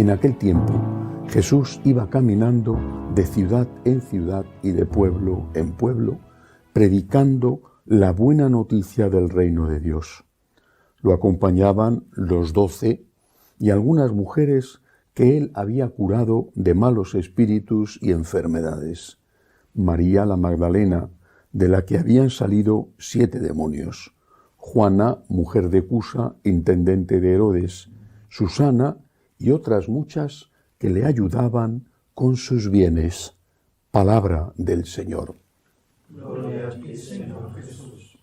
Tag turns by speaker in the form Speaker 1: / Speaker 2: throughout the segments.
Speaker 1: En aquel tiempo, Jesús iba caminando de ciudad en ciudad y de pueblo en pueblo, predicando la buena noticia del reino de Dios. Lo acompañaban los 12 y algunas mujeres que él había curado de malos espíritus y enfermedades. María la Magdalena, de la que habían salido 7 demonios. Juana, mujer de Cusa, intendente de Herodes. Susana y otras muchas que le ayudaban con sus bienes. Palabra del Señor.
Speaker 2: Gloria a ti, Señor Jesús.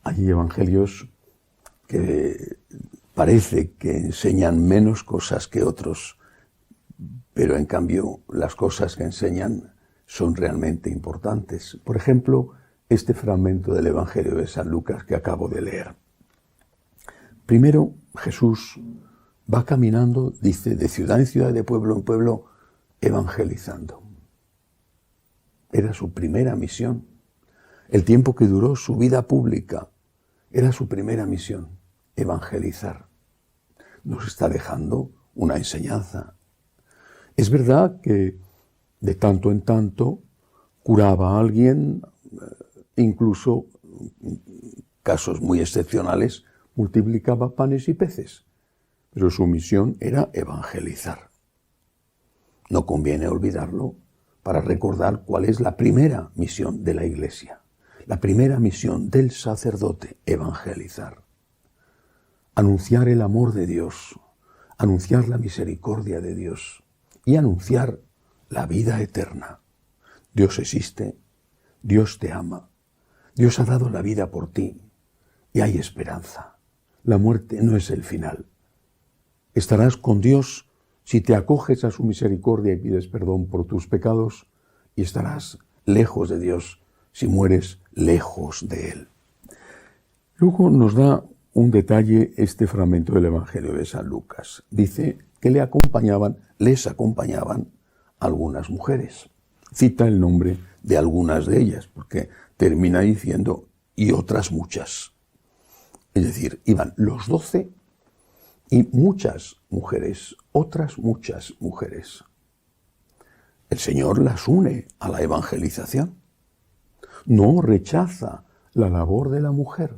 Speaker 1: Hay evangelios que parece que enseñan menos cosas que otros, pero en cambio las cosas que enseñan son realmente importantes. Por ejemplo, este fragmento del Evangelio de San Lucas que acabo de leer. Primero, Jesús va caminando, dice, de ciudad en ciudad, de pueblo en pueblo, evangelizando. Era su primera misión. El tiempo que duró su vida pública era su primera misión, evangelizar. Nos está dejando una enseñanza. Es verdad que de tanto en tanto curaba a alguien, incluso casos muy excepcionales, multiplicaba panes y peces, pero su misión era evangelizar. No conviene olvidarlo para recordar cuál es la primera misión de la Iglesia, la primera misión del sacerdote, evangelizar. Anunciar el amor de Dios, anunciar la misericordia de Dios y anunciar la vida eterna. Dios existe, Dios te ama, Dios ha dado la vida por ti y hay esperanza. La muerte no es el final. Estarás con Dios si te acoges a su misericordia y pides perdón por tus pecados, y estarás lejos de Dios si mueres lejos de Él. Luego nos da un detalle este fragmento del Evangelio de San Lucas. Dice que les acompañaban algunas mujeres. Cita el nombre de algunas de ellas, porque termina diciendo y otras muchas. Es decir, iban los 12 y muchas mujeres, otras muchas mujeres. El Señor las une a la evangelización. No rechaza la labor de la mujer.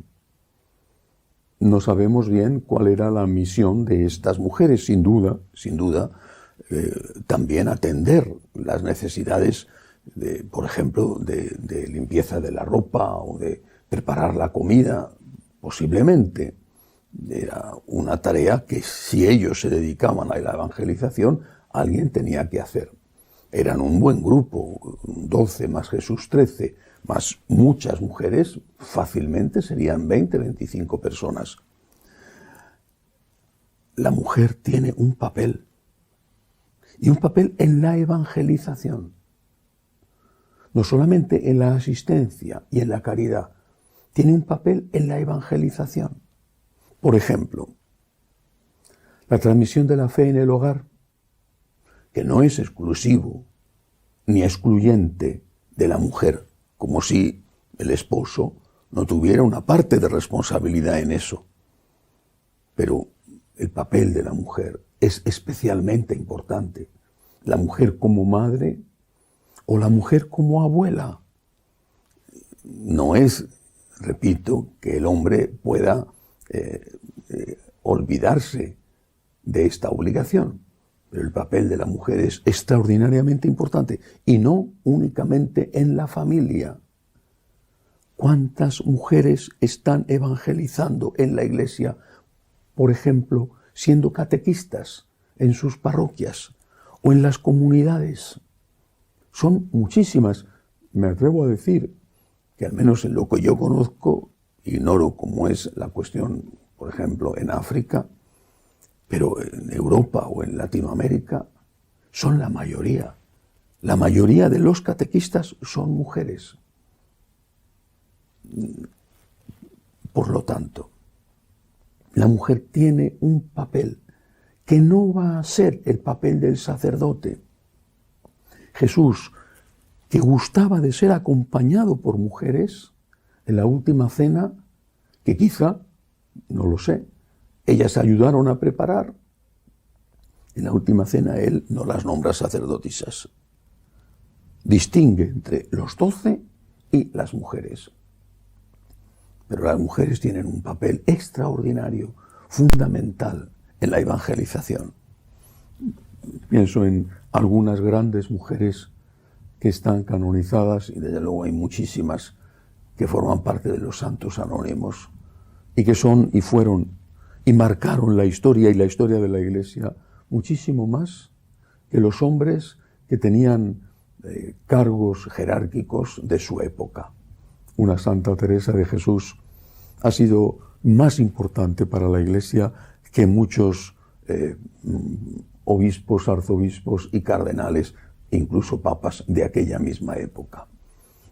Speaker 1: No sabemos bien cuál era la misión de estas mujeres, sin duda, también atender las necesidades, por ejemplo, de limpieza de la ropa o de preparar la comida, posiblemente. Era una tarea que si ellos se dedicaban a la evangelización, alguien tenía que hacer. Eran un buen grupo, 12 más Jesús 13, más muchas mujeres, fácilmente serían 20, 25 personas. La mujer tiene un papel, y un papel en la evangelización. No solamente en la asistencia y en la caridad, tiene un papel en la evangelización. Por ejemplo, la transmisión de la fe en el hogar, que no es exclusivo ni excluyente de la mujer, como si el esposo no tuviera una parte de responsabilidad en eso. Pero el papel de la mujer es especialmente importante. La mujer como madre o la mujer como abuela. No es, repito, que el hombre pueda olvidarse de esta obligación, pero el papel de la mujer es extraordinariamente importante y no únicamente en la familia. ¿Cuántas mujeres están evangelizando en la Iglesia, por ejemplo, siendo catequistas en sus parroquias o en las comunidades? Son muchísimas. Me atrevo a decir que al menos en lo que yo conozco, ignoro cómo es la cuestión, por ejemplo, en África, pero en Europa o en Latinoamérica, son la mayoría. La mayoría de los catequistas son mujeres. Por lo tanto, la mujer tiene un papel que no va a ser el papel del sacerdote. Jesús, que gustaba de ser acompañado por mujeres, en la última cena, que quizá, no lo sé, ellas ayudaron a preparar, En la última cena él no las nombra sacerdotisas. Distingue entre los 12 y las mujeres. Pero las mujeres tienen un papel extraordinario, fundamental en la evangelización. Pienso en algunas grandes mujeres que están canonizadas, y desde luego hay muchísimas que forman parte de los santos anónimos, y que son y fueron y marcaron la historia y la historia de la Iglesia muchísimo más que los hombres que tenían cargos jerárquicos de su época. Una Santa Teresa de Jesús ha sido más importante para la Iglesia que muchos obispos, arzobispos y cardenales, incluso papas de aquella misma época.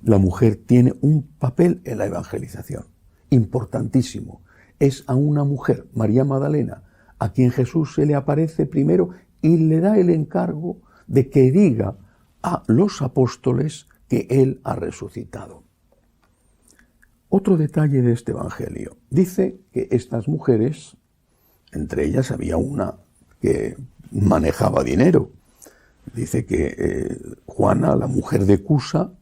Speaker 1: La mujer tiene un papel en la evangelización importantísimo. Es a una mujer, María Magdalena, a quien Jesús se le aparece primero y le da el encargo de que diga a los apóstoles que él ha resucitado. Otro detalle de este evangelio. Dice que estas mujeres, entre ellas había una que manejaba dinero. Dice que Juana, la mujer de Cusa,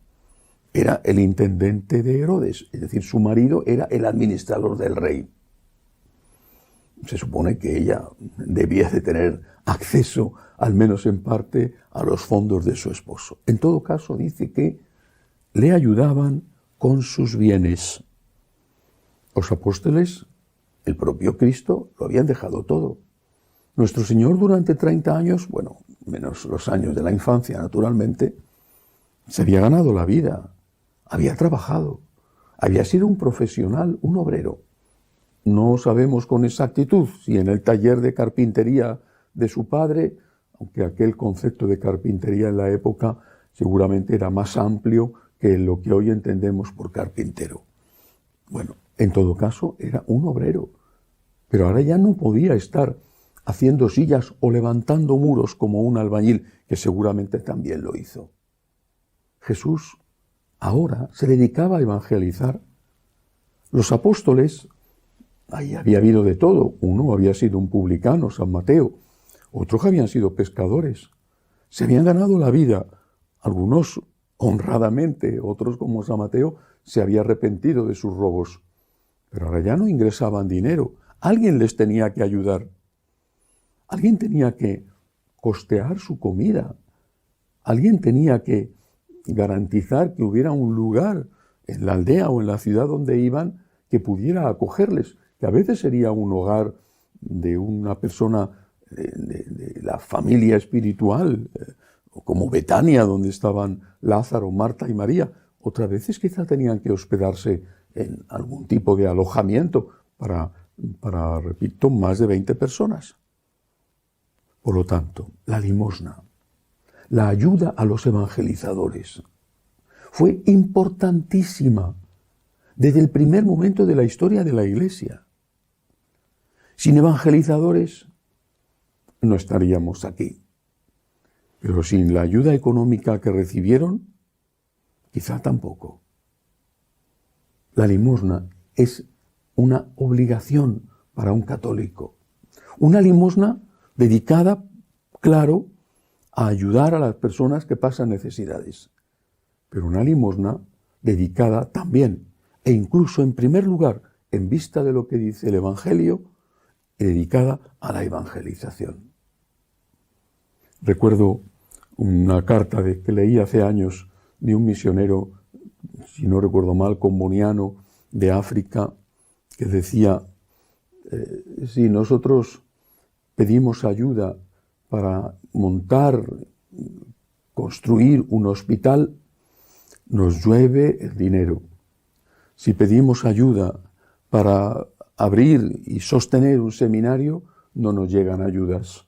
Speaker 1: era el intendente de Herodes, es decir, su marido era el administrador del rey. Se supone que ella debía de tener acceso, al menos en parte, a los fondos de su esposo. En todo caso, dice que le ayudaban con sus bienes. Los apóstoles, el propio Cristo, lo habían dejado todo. Nuestro Señor durante 30 años, bueno, menos los años de la infancia, naturalmente, se había ganado la vida, había trabajado, había sido un profesional, un obrero. No sabemos con exactitud si en el taller de carpintería de su padre, aunque aquel concepto de carpintería en la época seguramente era más amplio que lo que hoy entendemos por carpintero. Bueno, en todo caso era un obrero, pero ahora ya no podía estar haciendo sillas o levantando muros como un albañil, que seguramente también lo hizo. Jesús ahora se dedicaba a evangelizar. Los apóstoles, ahí había habido de todo. Uno había sido un publicano, San Mateo. Otros habían sido pescadores. Se habían ganado la vida. Algunos honradamente, otros como San Mateo se había arrepentido de sus robos. Pero ahora ya no ingresaban dinero. Alguien les tenía que ayudar. Alguien tenía que costear su comida. Alguien tenía que garantizar que hubiera un lugar en la aldea o en la ciudad donde iban que pudiera acogerles, que a veces sería un hogar de una persona de la familia espiritual, como Betania, donde estaban Lázaro, Marta y María. Otras veces quizá tenían que hospedarse en algún tipo de alojamiento para, repito, más de 20 personas. Por lo tanto, la limosna, la ayuda a los evangelizadores, fue importantísima desde el primer momento de la historia de la Iglesia. Sin evangelizadores no estaríamos aquí. Pero sin la ayuda económica que recibieron, quizá tampoco. La limosna es una obligación para un católico. Una limosna dedicada, claro, a ayudar a las personas que pasan necesidades. Pero una limosna dedicada también, e incluso en primer lugar, en vista de lo que dice el Evangelio, dedicada a la evangelización. Recuerdo una carta que leí hace años de un misionero, si no recuerdo mal, comboniano de África, que decía, si nosotros pedimos ayuda para montar, construir un hospital, nos llueve el dinero. Si pedimos ayuda para abrir y sostener un seminario, no nos llegan ayudas.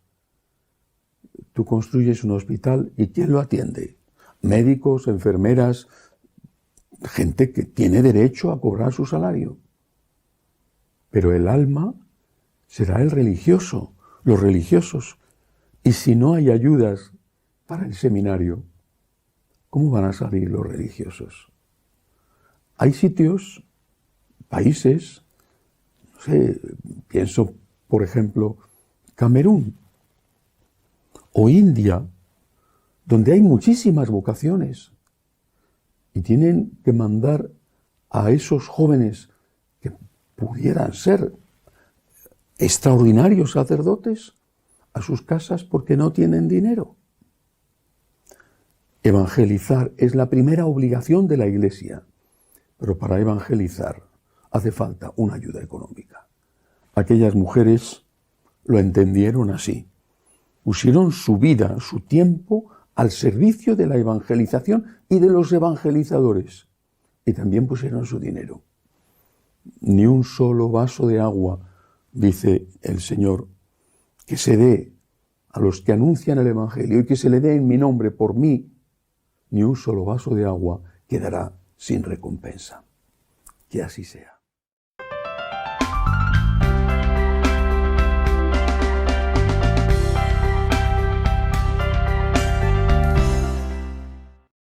Speaker 1: Tú construyes un hospital y ¿quién lo atiende? Médicos, enfermeras, gente que tiene derecho a cobrar su salario. Pero el alma será el religioso, los religiosos. Y si no hay ayudas para el seminario, ¿cómo van a salir los religiosos? Hay sitios, países, no sé, pienso, por ejemplo, Camerún. o India, donde hay muchísimas vocaciones y tienen que mandar a esos jóvenes que pudieran ser extraordinarios sacerdotes a sus casas porque no tienen dinero. Evangelizar es la primera obligación de la Iglesia, pero para evangelizar hace falta una ayuda económica. Aquellas mujeres lo entendieron así. Pusieron su vida, su tiempo al servicio de la evangelización y de los evangelizadores. Y también pusieron su dinero. Ni un solo vaso de agua, dice el Señor, que se dé a los que anuncian el Evangelio y que se le dé en mi nombre por mí, ni un solo vaso de agua quedará sin recompensa. Que así sea.